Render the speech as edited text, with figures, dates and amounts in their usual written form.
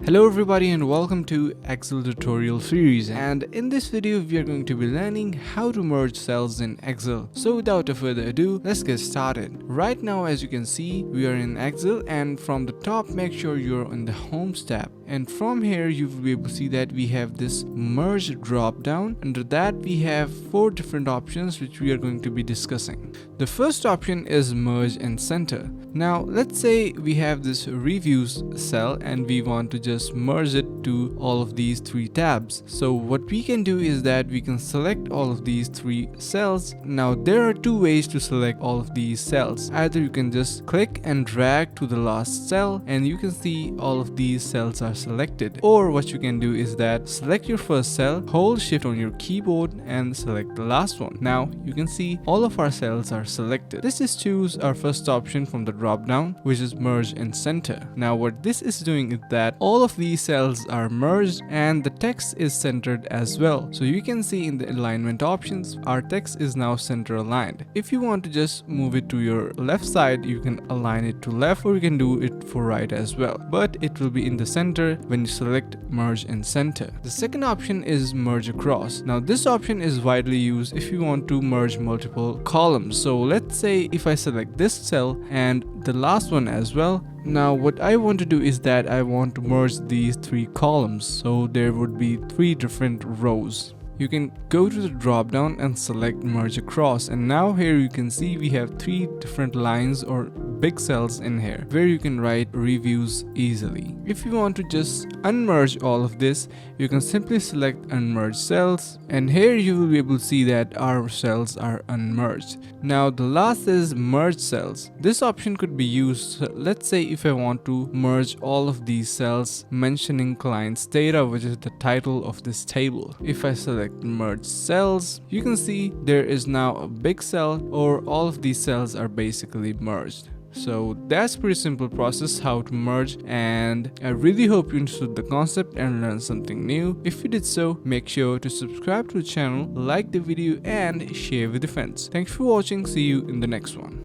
Hello everybody and welcome to Excel tutorial series, and in this video we are going to be learning how to merge cells in Excel. So without further ado, let's get started. Right now, as you can see, we are in Excel, and from the top make sure you're in the Homes tab, and from here you will be able to see that we have this merge drop down. Under that we have 4 different options which we are going to be discussing. The first option is merge and center. Now let's say we have this reviews cell and we want to just merge it to all of these 3 tabs. So what we can do is that we can select all of these 3 cells. Now there are 2 ways to select all of these cells. Either you can just click and drag to the last cell and you can see all of these cells are selected, or what you can do is that select your first cell, hold shift on your keyboard and select the last one. Now you can see all of our cells are selected. Let's just choose our first option from the drop down, which is merge and center. Now what this is doing is that all of these cells are merged and the text is centered as well. So you can see in the alignment options, our text is now center aligned. If you want to just move it to your left side, you can align it to left, or you can do it for right as well, but it will be in the center when you select merge and center. The second option is merge across. Now this option is widely used if you want to merge multiple columns. So let's say if I select this cell and the last one as well. Now what I want to do is that I want to merge these 3 columns, so there would be 3 different rows. You can go to the drop down and select merge across, and now here you can see we have 3 different lines or big cells in here where you can write reviews easily. If you want to just unmerge all of this, you can simply select unmerge cells, and here you will be able to see that our cells are unmerged. Now the last is merge cells. This option could be used, let's say if I want to merge all of these cells mentioning client's data, which is the title of this table. If I select merge cells, you can see there is now a big cell, or all of these cells are basically merged. So that's a pretty simple process how to merge, and I really hope you understood the concept and learned something new. If you did so, make sure to subscribe to the channel, like the video and share with your friends. Thanks for watching. See you in the next one.